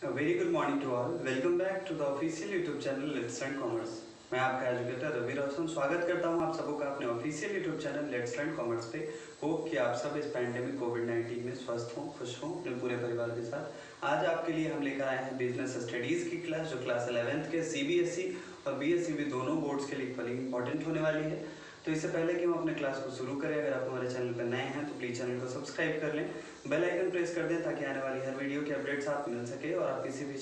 Very good morning to all. Welcome back to the official YouTube channel let's learn commerce. मैं आपका educator Ravi Roshan स्वागत करता हूं आप सबों का अपने official YouTube channel let's learn commerce पे। होप कि आप सब इस पैंडेमिक कोविड-19 में स्वस्थ हों, खुश हों अपने पूरे परिवार के साथ। आज आपके लिए हम लेकर आए हैं बिजनेस स्टडीज़ की क्लास, जो क्लास 11th के CBSE और BSE दोनों बोर्ड्स के लिए इक्वली इंपॉर्टेंट होने वाली है। तो इससे पहले कि हम अपने क्लास को शुरू करें, अगर आप हमारे चैनल पर नए हैं तो प्लीज़ चैनल को सब्सक्राइब कर लें, बेल आइकन प्रेस कर दें ताकि आने वाली हर वीडियो के अपडेट्स आप मिल सके और आप किसी भी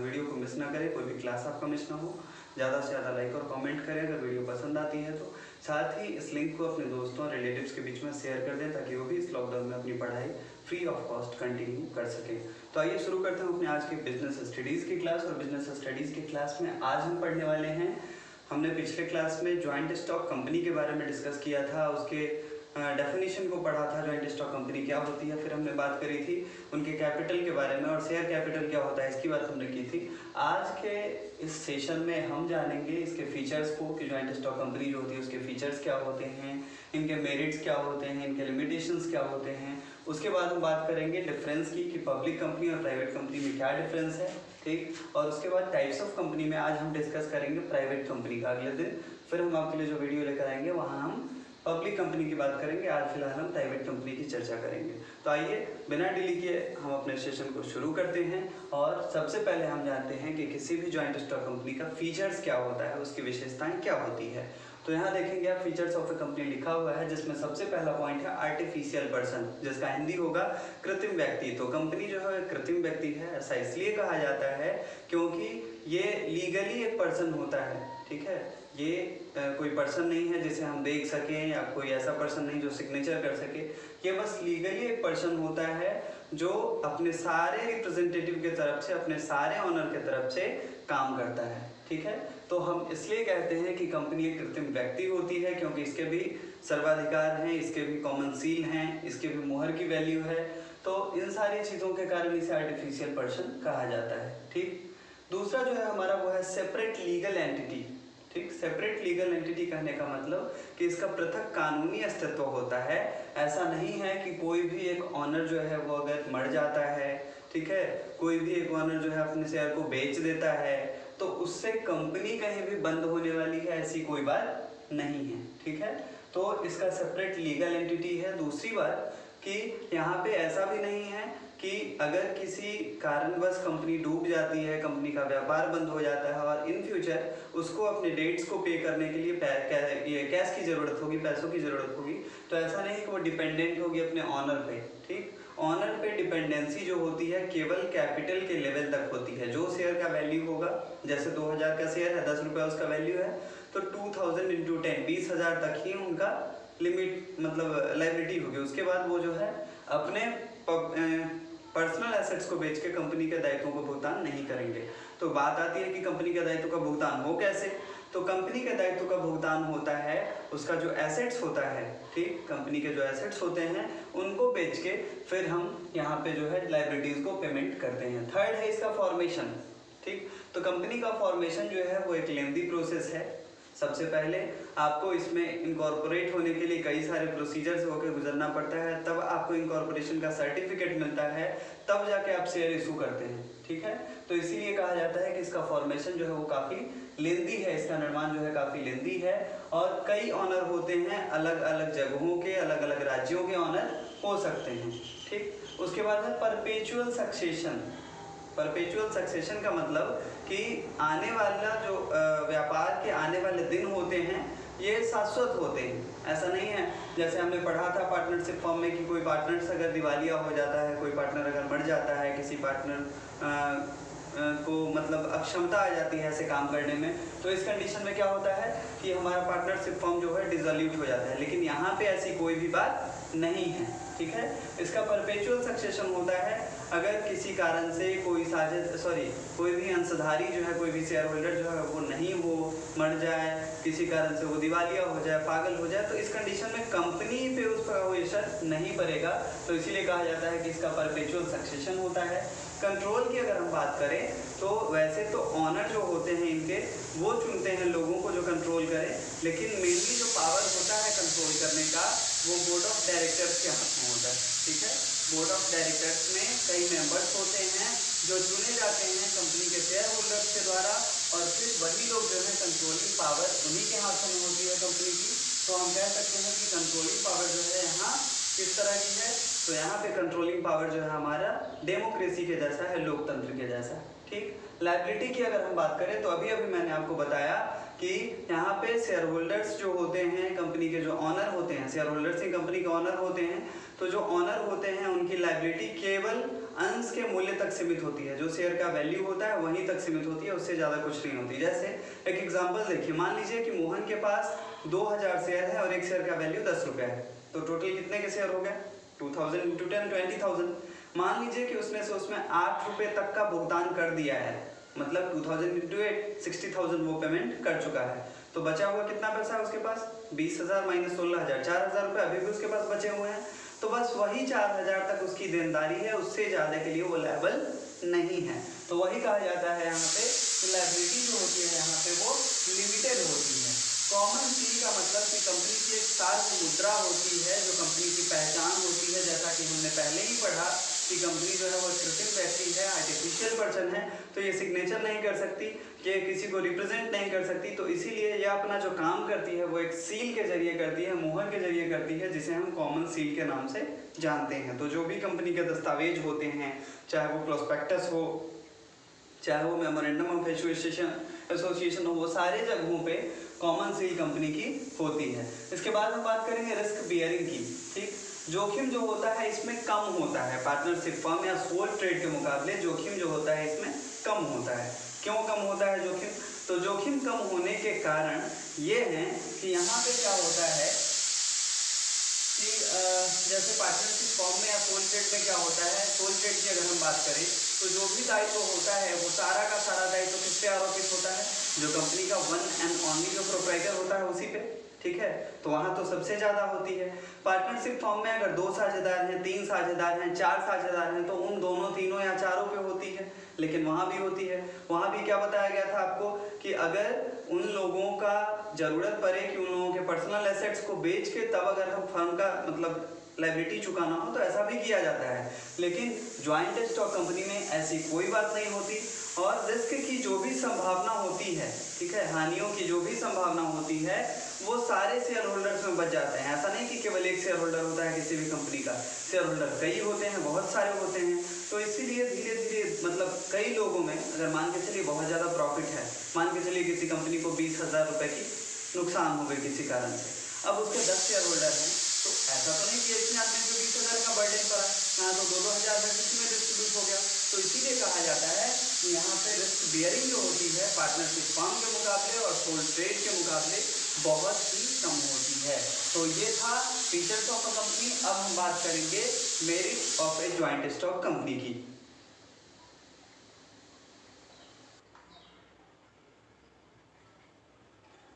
वीडियो को मिस ना करें, कोई भी क्लास आपका मिस ना हो। ज़्यादा से ज़्यादा लाइक और कमेंट करें अगर वीडियो पसंद आती है तो। साथ ही इस लिंक को अपने दोस्तों और रिलेटिव्स के बीच में शेयर कर दें ताकि वो भी इस लॉकडाउन में अपनी पढ़ाई फ्री ऑफ कॉस्ट कंटिन्यू कर सकें। तो आइए शुरू करते हैं अपने आज के बिजनेस स्टडीज़ की क्लास। और बिजनेस स्टडीज़ की क्लास में आज हम पढ़ने वाले हैं, हमने पिछले क्लास में जॉइंट स्टॉक कंपनी के बारे में डिस्कस किया था, उसके डेफिनेशन को पढ़ा था, जॉइंट स्टॉक कंपनी क्या होती है। फिर हमने बात करी थी उनके कैपिटल के बारे में और शेयर कैपिटल क्या होता है, इसकी बात हमने की थी। आज के इस सेशन में हम जानेंगे इसके फीचर्स को कि जॉइंट स्टॉक कंपनी जो होती है उसके फीचर्स क्या होते हैं, इनके मेरिट्स क्या होते हैं, इनके लिमिटेशंस क्या होते हैं। उसके बाद हम बात करेंगे डिफरेंस की कि पब्लिक कंपनी और प्राइवेट कंपनी में क्या डिफरेंस है, ठीक। और उसके बाद टाइप्स ऑफ कंपनी में आज हम डिस्कस करेंगे प्राइवेट कंपनी का अगले दिन। फिर हम आपके लिए जो वीडियो लेकर आएंगे वहाँ हम पब्लिक कंपनी की बात करेंगे। आज फिलहाल हम प्राइवेट कंपनी की चर्चा करेंगे। तो आइए बिना डिले किए हम अपने सेशन को शुरू करते हैं। और सबसे पहले हम जानते हैं कि किसी भी जॉइंट स्टॉक कंपनी का फीचर्स क्या होता है, उसकी विशेषताएं क्या होती है। तो यहाँ देखेंगे आप फीचर्स ऑफ ए कंपनी लिखा हुआ है, जिसमें सबसे पहला पॉइंट है आर्टिफिशियल पर्सन, जिसका हिंदी होगा कृत्रिम व्यक्ति। तो कंपनी जो है कृत्रिम व्यक्ति है, ऐसा इसलिए कहा जाता है क्योंकि ये लीगली एक पर्सन होता है, ठीक है। ये कोई पर्सन नहीं है जिसे हम देख सकें या कोई ऐसा पर्सन नहीं जो सिग्नेचर कर सके। ये बस लीगली एक पर्सन होता है जो अपने सारे रिप्रेजेंटेटिव के तरफ से, अपने सारे ऑनर के तरफ से काम करता है, ठीक है। तो हम इसलिए कहते हैं कि कंपनी एक कृत्रिम व्यक्ति होती है क्योंकि इसके भी सर्वाधिकार हैं, इसके भी कॉमन सील हैं, इसके भी मुहर की वैल्यू है। तो इन सारी चीज़ों के कारण इसे आर्टिफिशियल पर्सन कहा जाता है, ठीक। दूसरा जो है हमारा वो है सेपरेट लीगल एंटिटी, ठीक। सेपरेट लीगल एंटिटी कहने का मतलब कि इसका पृथक कानूनी अस्तित्व होता है। ऐसा नहीं है कि कोई भी एक ऑनर जो है वो अगर मर जाता है, ठीक है, कोई भी एक ऑनर जो है अपने शेयर को बेच देता है तो उससे कंपनी कहीं भी बंद होने वाली है, ऐसी कोई बात नहीं है, ठीक है। तो इसका सेपरेट लीगल एंटिटी है। दूसरी बात कि यहाँ पे ऐसा भी नहीं है कि अगर किसी कारणवश कंपनी डूब जाती है, कंपनी का व्यापार बंद हो जाता है और इन फ्यूचर उसको अपने डेट्स को पे करने के लिए कैश की ज़रूरत होगी, पैसों की ज़रूरत होगी, तो ऐसा नहीं कि वो डिपेंडेंट होगी अपने ऑनर पे, ठीक। ऑनर पे डिपेंडेंसी जो होती है केवल कैपिटल के लेवल तक होती है। जो शेयर का वैल्यू होगा, जैसे 2000 का शेयर है, 10 रुपये उसका वैल्यू है, तो 2000 × 10 20,000 तक ही उनका लिमिट मतलब लायबिलिटी होगी। उसके बाद वो जो है अपने पर्सनल एसेट्स को बेच के कंपनी के दायित्वों को भुगतान नहीं करेंगे। तो बात आती है कि कंपनी के दायित्व का भुगतान हो कैसे। तो कंपनी के दायित्व का भुगतान होता है उसका जो एसेट्स होता है, ठीक, कंपनी के जो एसेट्स होते हैं उनको बेच के फिर हम यहाँ पे जो है लायबिलिटीज़ को पेमेंट करते हैं। थर्ड है इसका फॉर्मेशन, ठीक। तो कंपनी का फॉर्मेशन जो है वो एक लेंथी प्रोसेस है। सबसे पहले आपको इसमें इनकॉर्पोरेट होने के लिए कई सारे प्रोसीजर्स होकर गुजरना पड़ता है, तब आपको इनकॉर्पोरेशन का सर्टिफिकेट मिलता है, तब जाके आप शेयर इशू करते हैं, ठीक है। तो इसीलिए कहा जाता है कि इसका फॉर्मेशन जो है वो काफ़ी लेंदी है, इसका निर्माण जो है काफ़ी लेंदी है। और कई ऑनर होते हैं, अलग अलग जगहों के, अलग अलग राज्यों के ऑनर हो सकते हैं, ठीक। उसके बाद है परपेचुअल सक्सेशन। परपेचुअल सक्सेशन का मतलब कि आने वाला जो व्यापार के आने वाले दिन होते हैं ये शाश्वत होते हैं। ऐसा नहीं है जैसे हमने पढ़ा था पार्टनरशिप फॉर्म में कि कोई पार्टनर्स अगर दिवालिया हो जाता है, कोई पार्टनर अगर मर जाता है, किसी पार्टनर को मतलब अक्षमता आ जाती है ऐसे काम करने में, तो इस कंडीशन में क्या होता है कि हमारा पार्टनरशिप फॉर्म जो है डिसॉल्यूट हो जाता है। लेकिन यहाँ पे ऐसी कोई भी बात नहीं है, ठीक है। इसका परपेचुअल सक्सेशन होता है अगर किसी कारण से कोई भी अंशधारी जो है, कोई भी शेयर होल्डर जो है वो नहीं, वो मर जाए, किसी कारण से वो दिवालिया हो जाए, पागल हो जाए, तो इस कंडीशन में कंपनी पे उस पर कोई असर नहीं पड़ेगा। तो इसीलिए कहा जाता है कि इसका परपेचुअल सक्सेशन होता है। कंट्रोल की अगर हम बात करें तो वैसे तो ऑनर जो होते हैं इनके वो चुनते हैं लोगों को जो कंट्रोल करें, लेकिन मेनली जो पावर होता है कंट्रोल करने का वो बोर्ड ऑफ डायरेक्टर्स के हाथ में होता है, ठीक है। बोर्ड ऑफ डायरेक्टर्स में कई मेंबर्स होते हैं जो चुने जाते हैं कंपनी के शेयर होल्डर्स के द्वारा, और फिर वही लोग जो है कंट्रोलिंग पावर उन्हीं के हाथों में होती है कंपनी की। तो हम कह सकते हैं कि कंट्रोलिंग पावर जो है यहाँ किस तरह की है, तो यहाँ पे कंट्रोलिंग पावर जो है हमारा डेमोक्रेसी के जैसा है, लोकतंत्र के जैसा, ठीक। लायबिलिटी की अगर हम बात करें तो अभी अभी मैंने आपको बताया कि यहाँ पे शेयर होल्डर्स जो होते हैं कंपनी के, जो ऑनर होते हैं, शेयर होल्डर्स ही कंपनी के ऑनर होते हैं, तो जो ऑनर होते हैं उनकी लायबिलिटी केवल अंश के मूल्य तक सीमित होती है। जो शेयर का वैल्यू होता है वहीं तक सीमित होती है, उससे ज़्यादा कुछ नहीं होती। जैसे एक एग्जाम्पल देखिए, मान लीजिए कि मोहन के पास 2000 शेयर है और एक शेयर का वैल्यू 10 रुपये है, तो टोटल कितने के शेयर हो गए? 2000 इंटू 10 20,000। मान लीजिए कि उसने से उसमें 8 रुपये तक का भुगतान कर दिया है, मतलब 2000 इंटू 8 60,000 वो पेमेंट कर चुका है, तो बचा हुआ कितना पैसा है उसके पास? 20,000 माइनस 16,000, 4,000 रुपये अभी भी उसके पास बचे हुए हैं। तो बस वही 4,000 तक उसकी देनदारी है, उससे ज़्यादा के लिए वो लायबल नहीं है। तो वही कहा जाता है यहाँ पे कि लायबिलिटी जो होती है यहाँ पे वो लिमिटेड होती है। कॉमन सील का मतलब कि कंपनी की एक सार्वजनिक मुद्रा होती है जो कंपनी की पहचान होती है। जैसा कि हमने पहले ही पढ़ा कि कंपनी जो है वो कृत्रिम व्यक्ति है, आर्टिफिशियल पर्सन है, तो ये सिग्नेचर नहीं कर सकती, ये किसी को रिप्रेजेंट नहीं कर सकती, तो इसीलिए ये अपना जो काम करती है वो एक सील के जरिए करती है, मोहर के जरिए करती है, जिसे हम कॉमन सील के नाम से जानते हैं। तो जो भी कंपनी के दस्तावेज होते हैं, चाहे वो प्रोस्पेक्टस हो, चाहे वो मेमोरेंडम ऑफ एसोसिएशन हो, वो सारे जगहों पे कॉमन सील कंपनी की होती है। इसके बाद हम बात करेंगे रिस्क बियरिंग की, ठीक। जोखिम जो होता है इसमें कम होता है, पार्टनरशिप फर्म या सोल ट्रेड के मुकाबले जोखिम जो होता है इसमें कम होता है। क्यों कम होता है जोखिम? तो जोखिम कम होने के कारण ये है कि यहाँ पे क्या होता है कि जैसे पार्टनरशिप फॉर्म में या सोल ट्रेड में क्या होता है, सोल ट्रेड की अगर हम बात करें तो जो भी दायित्व होता है वो सारा का सारा दायित्व किस पे आरोपित होता है? जो कंपनी का वन एंड ओनली जो प्रोप्राइटर होता है उसी पे, ठीक है। तो वहाँ तो सबसे ज़्यादा होती है। पार्टनरशिप फॉर्म में अगर 2 साझेदार हैं, 3 साझेदार हैं, 4 साझेदार हैं, तो उन दोनों, तीनों या चारों पे होती है, लेकिन वहाँ भी होती है। वहाँ भी क्या बताया गया था आपको कि अगर उन लोगों का ज़रूरत पड़े कि उन लोगों के पर्सनल एसेट्स को बेच के तब अगर हम फर्म का मतलब लायबिलिटी चुकाना हो तो ऐसा भी किया जाता है, लेकिन ज्वाइंट स्टॉक कंपनी में ऐसी कोई बात नहीं होती। और रिस्क की जो भी संभावना होती है, ठीक है, हानियों की जो भी संभावना होती है वो सारे शेयर होल्डर्स में बच जाते हैं। ऐसा नहीं कि केवल एक शेयर होल्डर होता है किसी भी कंपनी का, शेयर होल्डर कई होते हैं, बहुत सारे होते हैं। तो इसीलिए धीरे धीरे मतलब कई लोगों में, अगर मान के चलिए बहुत ज़्यादा प्रॉफिट है, मान के चलिए किसी कंपनी को 20,000 रुपये की नुकसान हो गई किसी कारण से, अब उसके 10 शेयर होल्डर हैं, तो ऐसा तो नहीं कि एक ही आदमी को 20,000 का बर्डन पड़ा, यहाँ तो 2-2 हज़ार किसी में डिस्ट्रीब्यूट हो गया। तो इसीलिए कहा जाता है कि यहाँ पे रिस्क बियरिंग जो होती है पार्टनरशिप फर्म के मुकाबले और सोल ट्रेड के मुकाबले बहुत ही कम होती है। तो ये था फीचर्स ऑफ अ कंपनी। अब हम बात करेंगे merit of A joint stock company की।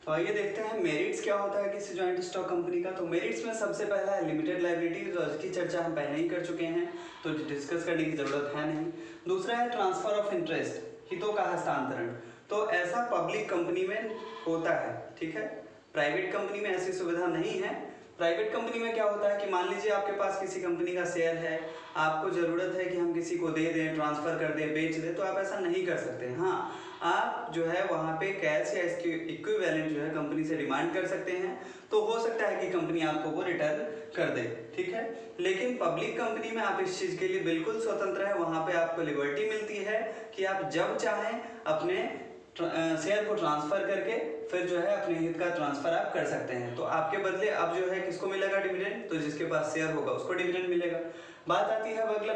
तो आइए देखते हैं मेरिट्स क्या होता है किसी ज्वाइंट स्टॉक कंपनी का। तो मेरिट्स में सबसे पहला है लिमिटेड लायबिलिटी, जो इसकी चर्चा हम पहले ही कर चुके हैं, तो डिस्कस करने की जरूरत है नहीं। दूसरा है ट्रांसफर ऑफ इंटरेस्ट, हितों का हस्तांतरण। तो ऐसा पब्लिक कंपनी में होता है, ठीक है, प्राइवेट कंपनी में ऐसी सुविधा नहीं है। प्राइवेट कंपनी में क्या होता है कि मान लीजिए आपके पास किसी कंपनी का शेयर है, आपको ज़रूरत है कि हम किसी को दे दें, ट्रांसफ़र कर दें, बेच दें, तो आप ऐसा नहीं कर सकते। हाँ, आप जो है वहाँ पे कैश या इसके इक्विवेलेंट जो है कंपनी से डिमांड कर सकते हैं, तो हो सकता है कि कंपनी आपको वो रिटर्न कर दे, ठीक है। लेकिन पब्लिक कंपनी में आप इस चीज़ के लिए बिल्कुल स्वतंत्र है, वहाँ पे आपको लिबर्टी मिलती है कि आप जब चाहें अपने शेयर को ट्रांसफ़र करके फिर जो है अपने हित का ट्रांसफ़र आप कर सकते हैं। तो आपके बदले अब जो है किसको मिलेगा डिविडेंड? तो जिसके पास शेयर होगा उसको डिविडेंड मिलेगा। बात आती है अगला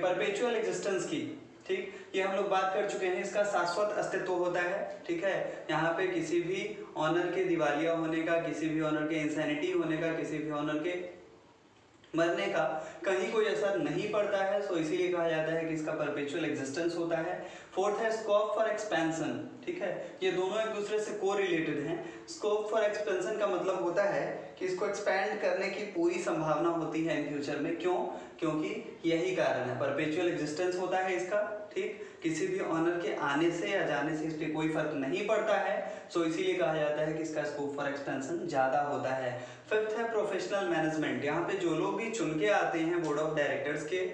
परपेचुअल एग्जिस्टेंस की, ठीक, ये हम लोग बात कर चुके हैं। इसका शाश्वत अस्तित्व होता है, ठीक है। यहाँ पे किसी भी ऑनर के दिवालिया होने का, किसी भी ऑनर के इंसैनिटी होने का, किसी भी ऑनर के मरने का कहीं कोई असर नहीं पड़ता है, सो इसीलिए कहा जाता है कि इसका परपेचुअल एग्जिस्टेंस होता है। फोर्थ है स्कोप फॉर एक्सपेंशन, ठीक है, ये दोनों एक दूसरे से को रिलेटेड हैं। स्कोप फॉर एक्सपेंशन का मतलब होता है कि इसको एक्सपैंड करने की पूरी संभावना होती है इन फ्यूचर में। क्यों? क्योंकि यही कारण है, परपेचुअल एग्जिस्टेंस होता है इसका, ठीक, किसी भी ऑनर के आने से या जाने से इस पर कोई फर्क नहीं पड़ता है। सो इसीलिए कहा जाता है कि इसका स्कोप फॉर एक्सपेंशन ज़्यादा होता है। फिफ्थ है प्रोफेशनल मैनेजमेंट। यहाँ पे जो लोग भी चुन के आते हैं बोर्ड ऑफ डायरेक्टर्स के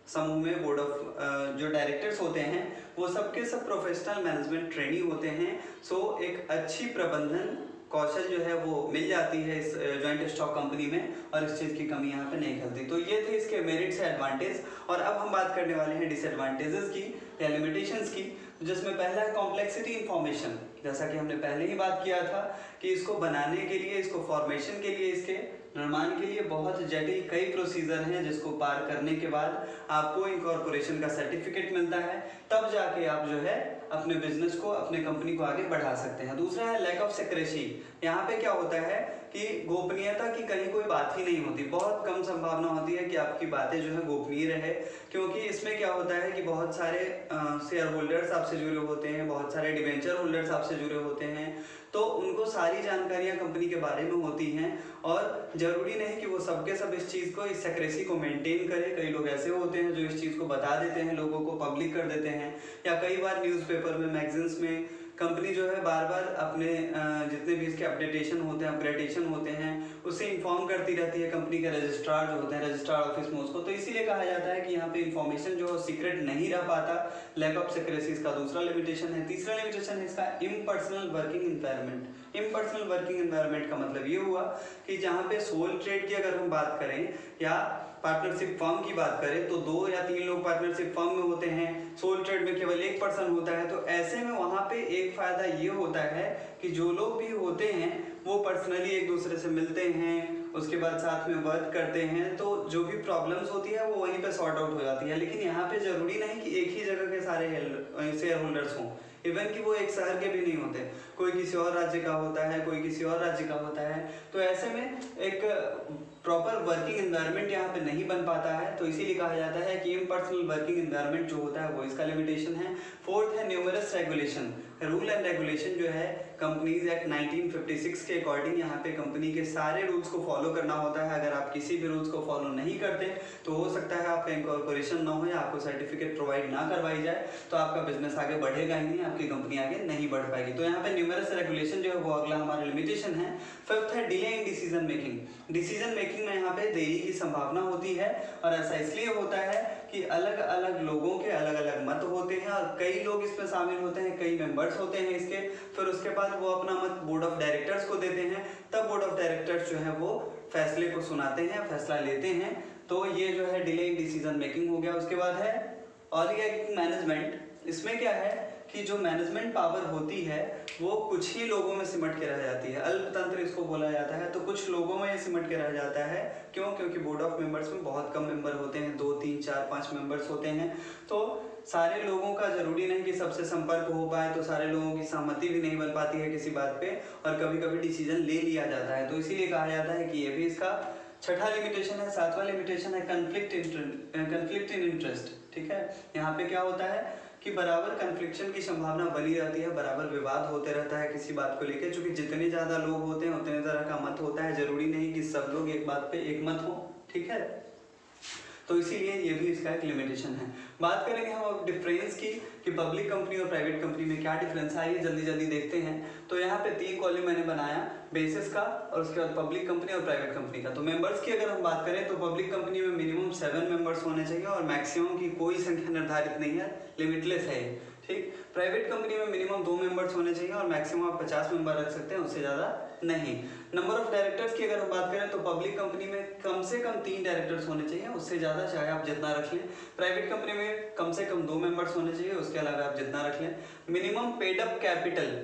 समूह में, बोर्ड ऑफ जो डायरेक्टर्स होते हैं वो सबके सब प्रोफेशनल मैनेजमेंट ट्रेनी होते हैं। सो एक अच्छी प्रबंधन कौशल जो है वो मिल जाती है इस जॉइंट स्टॉक कंपनी में, और इस चीज़ की कमी यहाँ पे नहीं खलती। तो ये थे इसके मेरिट्स से एडवांटेज। और अब हम बात करने वाले हैं डिसएडवांटेजेस की या लिमिटेशंस की, जिसमें पहला है कॉम्प्लेक्सिटी इंफॉर्मेशन। जैसा कि हमने पहले ही बात किया था कि इसको बनाने के लिए, इसको फॉर्मेशन के लिए, इसके निर्माण के लिए बहुत जटिल कई प्रोसीजर हैं, जिसको पार करने के बाद आपको इनकॉर्पोरेशन का सर्टिफिकेट मिलता है, तब जाके आप जो है अपने बिजनेस को, अपने कंपनी को आगे बढ़ा सकते हैं। दूसरा है लैक ऑफ सिक्रेसी। यहाँ पे क्या होता है कि गोपनीयता की कहीं कोई बात ही नहीं होती, बहुत कम संभावना होती है कि आपकी बातें जो है गोपनीय रहे, क्योंकि इसमें क्या होता है कि बहुत सारे शेयर होल्डर्स आपसे जुड़े होते हैं, बहुत सारे डिवेंचर होल्डर्स आपसे जुड़े होते हैं, तो उनको सारी जानकारियां कंपनी के बारे में होती हैं, और जरूरी नहीं कि वो सबके सब इस चीज़ को, इस सेक्रेसी को मेंटेन करें। कई लोग ऐसे होते हैं जो इस चीज़ को बता देते हैं, लोगों को पब्लिक कर देते हैं, या कई बार न्यूज़पेपर में, मैगजीन्स में कंपनी जो है बार बार अपने जितने भी इसके अपडेटेशन होते हैं, अपग्रेडेशन होते हैं, उससे इन्फॉर्म करती रहती है कंपनी के रजिस्ट्रार जो होते हैं, रजिस्ट्रार ऑफिस में उसको। तो इसीलिए कहा जाता है कि यहाँ पे इन्फॉर्मेशन जो सीक्रेट नहीं रह पाता। लैक ऑफ सिक्रेसी इसका दूसरा लिमिटेशन है। तीसरा लिमिटेशन है इसका impersonal working environment. Impersonal working environment का मतलब ये हुआ कि जहाँ पे सोल ट्रेड की अगर हम बात करें या पार्टनरशिप फर्म की बात करें, तो 2 या 3 लोग पार्टनरशिप फर्म में होते हैं, सोल ट्रेड में केवल 1 पर्सन होता है। तो ऐसे में वहाँ पे एक फायदा ये होता है कि जो लोग भी होते हैं वो पर्सनली एक दूसरे से मिलते हैं, उसके बाद साथ में वर्क करते हैं, तो जो भी प्रॉब्लम्स होती है वो वहीं पे सॉर्ट आउट हो जाती है। लेकिन यहाँ पे जरूरी नहीं कि एक ही जगह के सारे शेयर होल्डर्स हों, इवन कि वो एक शहर के भी नहीं होते, कोई किसी और राज्य का होता है, कोई किसी और राज्य का होता है। तो ऐसे में एक प्रॉपर वर्किंग एनवायरनमेंट यहाँ पे नहीं बन पाता है। तो इसीलिए कहा जाता है कि इम्पर्सनल वर्किंग एनवायरनमेंट जो होता है वो इसका लिमिटेशन है। फोर्थ है numerous regulation. Rule and regulation जो है कंपनीज एक्ट 1956 के अकॉर्डिंग यहाँ पे कंपनी के सारे रूल्स को फॉलो करना होता है। अगर आप किसी भी रूल्स को फॉलो नहीं करते तो हो सकता है आपका इनकॉर्पोरेशन ना हो या आपको सर्टिफिकेट प्रोवाइड ना करवाई जाए, तो आपका बिजनेस आगे बढ़ेगा ही नहीं, आपकी कंपनी आगे नहीं बढ़ पाएगी। तो यहाँ पे न्यूमरस रेगुलेशन जो है वो अगला हमारा लिमिटेशन है। फिफ्थ है delay in decision making. Decision making में यहाँ पे देरी की संभावना होती है, और ऐसा इसलिए होता है कि अलग अलग लोगों के अलग अलग मत होते हैं, और कई लोग इसमें शामिल होते हैं, कई मेंबर्स होते हैं इसके। फिर उसके बाद वो अपना मत बोर्ड ऑफ डायरेक्टर्स को देते हैं, तब बोर्ड ऑफ डायरेक्टर्स जो है वो फैसले को सुनाते हैं, फैसला लेते हैं। तो ये जो है डिले इन डिसीजन मेकिंग हो गया। उसके बाद है ऑलिगार्की मैनेजमेंट। इसमें क्या है कि जो मैनेजमेंट पावर होती है वो कुछ ही लोगों में सिमट के रह जाती है, अल्पतंत्र इसको बोला जाता है। तो कुछ लोगों में ये सिमट के रह जाता है। क्यों? क्योंकि बोर्ड ऑफ मेंबर्स में बहुत कम मेंबर होते हैं, 2, 3, 4, 5 मेंबर्स होते हैं। तो सारे लोगों का जरूरी नहीं कि सबसे संपर्क हो पाए, तो सारे लोगों की सहमति भी नहीं बन पाती है किसी बात पे, और कभी कभी डिसीजन ले लिया जाता है। तो इसीलिए कहा जाता है कि ये भी इसका छठा लिमिटेशन है। सातवां लिमिटेशन है कन्फ्लिक्ट इन इंटरेस्ट। ठीक है, यहाँ पे क्या होता है कि बराबर कन्फ्लिक्शन की संभावना बनी रहती है, बराबर विवाद होते रहता है किसी बात को लेकर, क्योंकि जितने ज्यादा लोग होते हैं उतने तरह का मत होता है। जरूरी नहीं कि सब लोग एक बात पे एक मत हो। ठीक है, तो इसीलिए ये भी इसका एक लिमिटेशन है। बात करेंगे हम अब डिफरेंस की कि पब्लिक कंपनी और प्राइवेट कंपनी में क्या डिफरेंस है, ये जल्दी जल्दी देखते हैं। तो यहाँ पे 3 कॉलम मैंने बनाया, बेसिस का, और उसके बाद पब्लिक कंपनी और प्राइवेट कंपनी का। तो मेंबर्स की अगर हम बात करें तो पब्लिक कंपनी में मिनिमम 7 मेंबर्स होने चाहिए, और मैक्सिमम की कोई संख्या निर्धारित नहीं है, लिमिटलेस है। ठीक, प्राइवेट कंपनी में मिनिमम 2 मेंबर्स होने चाहिए, और मैक्सिमम आप 50 मेंबर रख सकते हैं, उससे ज़्यादा नहीं। नंबर ऑफ डायरेक्टर्स की अगर हम बात करें तो पब्लिक कंपनी में कम से कम 3 डायरेक्टर्स होने चाहिए, उससे ज़्यादा चाहे आप जितना रख लें। प्राइवेट कंपनी में कम से कम 2 मेंबर्स होने चाहिए, उसके अलावा आप जितना रख लें। Minimum paid up capital.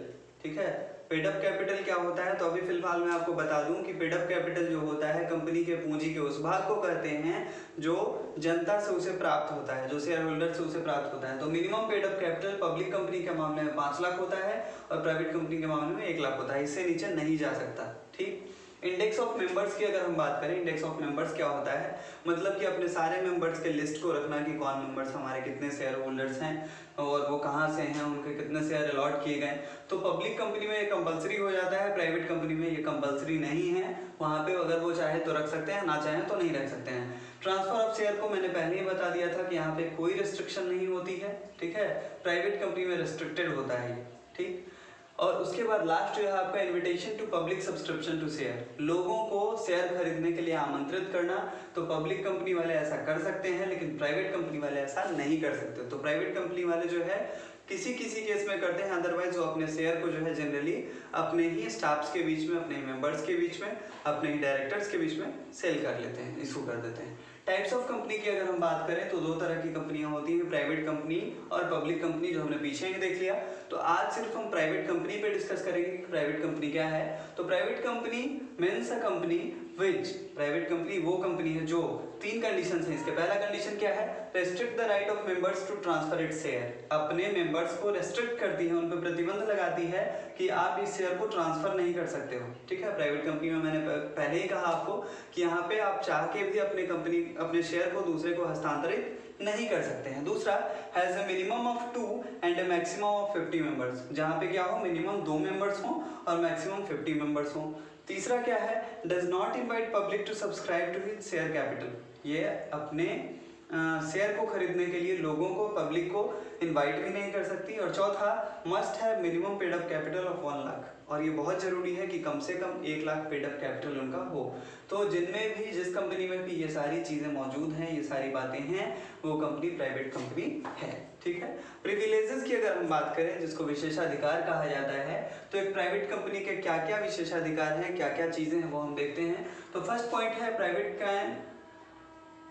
ठीक है, पेड अप कैपिटल क्या होता है, तो अभी फिलहाल मैं आपको बता दूं कि पेड अप कैपिटल जो होता है कंपनी के पूंजी के उस भाग को कहते हैं जो जनता से उसे प्राप्त होता है, जो शेयर होल्डर से उसे प्राप्त होता है। तो minimum paid up capital public company के मामले में 5 लाख होता है, और प्राइवेट कंपनी के मामले में 1 लाख होता है, इससे नीचे नहीं जा सकता। ठीक, इंडेक्स ऑफ मेंबर्स की अगर हम बात करें, इंडेक्स ऑफ मेंबर्स क्या होता है, मतलब कि अपने सारे मेंबर्स के लिस्ट को रखना कि कौन मेंबर्स हमारे कितने शेयर होल्डर्स हैं और वो कहाँ से हैं, उनके कितने शेयर अलॉट किए गए। तो पब्लिक कंपनी में ये कंपलसरी हो जाता है, प्राइवेट कंपनी में ये कंपलसरी नहीं है। वहाँ पे अगर वो चाहे तो रख सकते हैं, ना चाहे तो नहीं रख सकते हैं। ट्रांसफर ऑफ शेयर को मैंने पहले ही बता दिया था कि यहाँ पे कोई रिस्ट्रिक्शन नहीं होती है, ठीक है। प्राइवेट कंपनी में रिस्ट्रिक्टेड होता है ये, ठीक। और उसके बाद लास्ट जो है आपका invitation to public subscription to share, लोगों को शेयर खरीदने के लिए आमंत्रित करना। तो पब्लिक कंपनी वाले ऐसा कर सकते हैं, लेकिन प्राइवेट कंपनी वाले ऐसा नहीं कर सकते। तो प्राइवेट कंपनी वाले जो है किसी किसी केस में करते हैं, अदरवाइज वो अपने शेयर को जो है जनरली अपने ही स्टाफ्स के बीच में, अपने ही मेंबर्स के बीच में, अपने ही डायरेक्टर्स के बीच में सेल कर लेते हैं, इशू कर देते हैं। टाइप्स ऑफ कंपनी की अगर हम बात करें तो दो तरह की कंपनियां होती हैं, प्राइवेट कंपनी और पब्लिक कंपनी, जो हमने पीछे ही देख लिया। तो आज सिर्फ हम प्राइवेट कंपनी पे डिस्कस करेंगे कि प्राइवेट कंपनी क्या है। तो private company means a company which, private company वो कंपनी है जो, तीन कंडीशंस हैं इसके। पहला कंडीशन क्या है, restrict the right of members to transfer its share, अपने मेंबर्स को रेस्ट्रिक्ट करती है, उन पर प्रतिबंध लगाती है कि आप इस शेयर को ट्रांसफर नहीं कर सकते हो, ठीक है। प्राइवेट कंपनी में मैंने पहले ही कहा आपको कि यहाँ पे आप चाह के भी अपने शेयर को दूसरे को हस्तांतरित नहीं कर सकते हैं। दूसरा, has a minimum of 2 and a maximum of 50 members, जहाँ पे क्या हो, मिनिमम 2 मेंबर्स हो और मैक्सिमम 50 मेंबर्स हो। तीसरा क्या है, does not invite public to subscribe to his share capital, ये अपने शेयर को खरीदने के लिए लोगों को, पब्लिक को इनवाइट भी नहीं कर सकती। और चौथा, must have minimum paid up capital of 1 lakh, और ये बहुत जरूरी है कि कम से कम 1 लाख पेड अप कैपिटल उनका हो। तो जिनमें भी, जिस कंपनी में भी ये सारी चीजें मौजूद हैं, ये सारी बातें हैं, वो कंपनी प्राइवेट कंपनी है, ठीक है। प्रिविलेजेस की अगर हम बात करें, जिसको विशेषाधिकार कहा जाता है, तो एक प्राइवेट कंपनी के क्या क्या विशेषाधिकार हैं, क्या क्या चीजें हैं, वो हम देखते हैं। तो फर्स्ट पॉइंट है, private can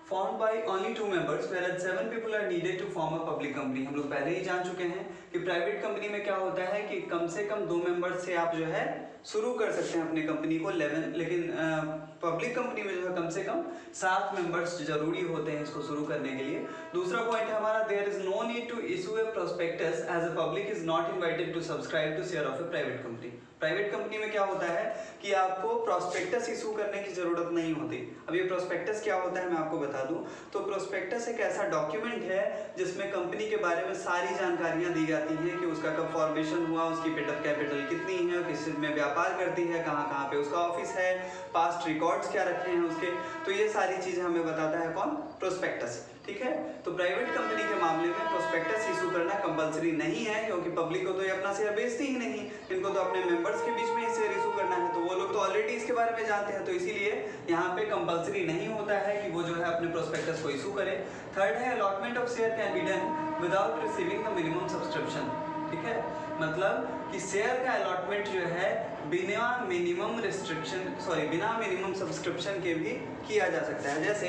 formed by only 2 members whereas 7 people are needed to form a public company। हम लोग पहले ही जान चुके हैं कि प्राइवेट कंपनी में क्या होता है कि कम से कम 2 मेंबर्स से आप जो है शुरू कर सकते हैं अपनी कंपनी को, लेकिन पब्लिक कंपनी में जो है कम से कम 7 मेंबर्स जरूरी होते हैं इसको शुरू करने के लिए। दूसरा पॉइंट है हमारा, there is no need to issue a prospectus as a public is not invited to subscribe to share of a private company. Private company में क्या होता है कि आपको प्रोस्पेक्टस इशू करने की जरूरत नहीं होती। अब ये प्रोस्पेक्टस क्या होता है मैं आपको बता दूं। तो प्रोस्पेक्टस एक ऐसा डॉक्यूमेंट है जिसमें कंपनी के बारे में सारी जानकारियां दी जाती हैं कि उसका कब फॉर्मेशन हुआ, उसकी पेड-अप कैपिटल कितनी है, किस में व्यापार करती है, कहाँ कहाँ पे उसका ऑफिस है, पास्ट रिकॉर्ड्स क्या रखे हैं उसके। तो ये सारी चीजें हमें बताता है कौन, प्रोस्पेक्टस, ठीक है। तो प्राइवेट कंपनी के मामले में प्रोस्पेक्टस इशू करना कंपलसरी नहीं है, क्योंकि पब्लिक को तो ये अपना शेयर बेचती ही नहीं, इनको तो अपने मेंबर्स के बीच में ही शेयर इशू करना है, तो वो लोग तो ऑलरेडी इसके बारे में जानते हैं, तो इसीलिए यहाँ पे कंपलसरी नहीं होता है कि वो जो है अपने प्रोस्पेक्टस को इशू करे। थर्ड है, allotment of share can be done without receiving the minimum subscription, ठीक है। मतलब कि शेयर का अलॉटमेंट जो है बिना मिनिमम सब्सक्रिप्शन के भी किया जा सकता है। जैसे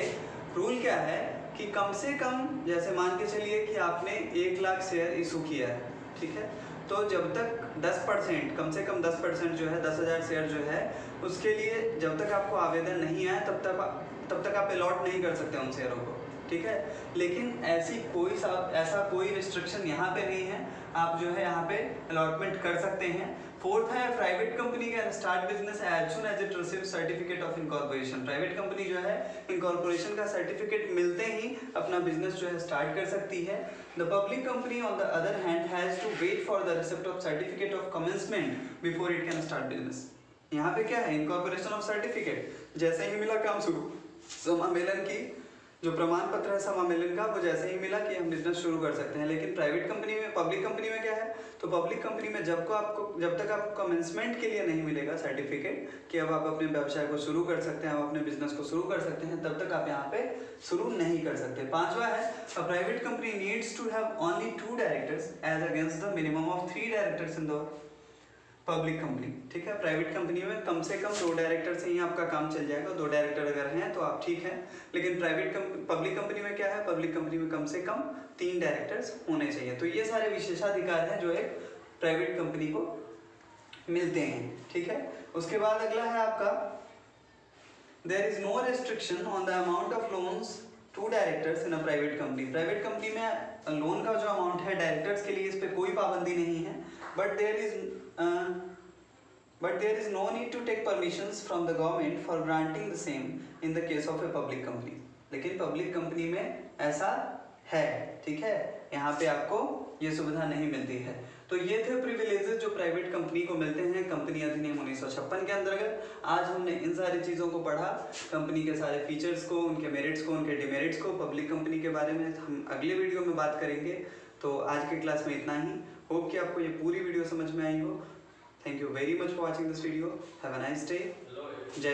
रूल क्या है कि कम से कम, जैसे मान के चलिए कि आपने 1 लाख शेयर इशू किया है, ठीक है। तो जब तक 10%, कम से कम 10% जो है, 10,000 शेयर जो है, उसके लिए जब तक आपको आवेदन नहीं आया तब तक आप अलॉट नहीं कर सकते उन शेयरों को, ठीक है। लेकिन ऐसा कोई रिस्ट्रिक्शन यहाँ पे नहीं है, आप जो है यहाँ पे अलॉटमेंट कर सकते हैं। फोर्थ है, private company can start business as soon as it receive certificate of incorporation. Private company जो है इनकॉर्पोरेशन का सर्टिफिकेट मिलते ही अपना बिजनेस जो है स्टार्ट कर सकती है। The public company on the other hand has to wait for the receipt of certificate of commencement before it can start business. यहाँ पे क्या है, इनकॉर्पोरेशन ऑफ सर्टिफिकेट, जैसे ही मिला काम शुरू, समामेलन की जो प्रमाण पत्र है समामेलन का, वो जैसे ही मिला कि हम बिजनेस शुरू कर सकते हैं। लेकिन प्राइवेट कंपनी में, पब्लिक कंपनी में क्या है, तो पब्लिक कंपनी में जब तक आपको कमेंसमेंट के लिए नहीं मिलेगा सर्टिफिकेट कि अब आप अपने व्यवसाय को शुरू कर सकते हैं, आप अपने बिजनेस को शुरू कर सकते हैं, तब तक आप यहाँ पे शुरू नहीं कर सकते। पांचवा है, a private company needs to have only 2 directors as against the minimum of 3 directors in the public company, ठीक है। प्राइवेट कंपनी में कम से कम 2 डायरेक्टर से ही आपका काम चल जाएगा, 2 डायरेक्टर अगर हैं तो आप ठीक हैं। लेकिन पब्लिक कंपनी में क्या है, पब्लिक कंपनी में कम से कम 3 डायरेक्टर्स होने चाहिए। तो ये सारे विशेषाधिकार हैं जो एक प्राइवेट कंपनी को मिलते हैं, ठीक है। उसके बाद अगला है आपका, there is no restriction on the amount of loans to directors in a private company. Private company में लोन का जो अमाउंट है डायरेक्टर्स के लिए, इस पर कोई पाबंदी नहीं है, but there is but there is no need to take permissions from the government for granting the same in the case of a public company. लेकिन पब्लिक कंपनी में ऐसा है, ठीक है, यहाँ पे आपको ये सुविधा नहीं मिलती है। तो ये थे प्रिविलेजेस जो प्राइवेट कंपनी को मिलते हैं कंपनी अधिनियम 1956 के अंतर्गत। आज हमने इन सारी चीज़ों को पढ़ा, कंपनी के सारे फीचर्स को, उनके मेरिट्स को, उनके डिमेरिट्स को। पब्लिक कंपनी के बारे में हम अगले वीडियो में बात करेंगे। तो आज के क्लास में इतना ही। होप कि आपको ये पूरी वीडियो समझ में आई हो। Thank you very much for watching this video. Have a nice day. Jai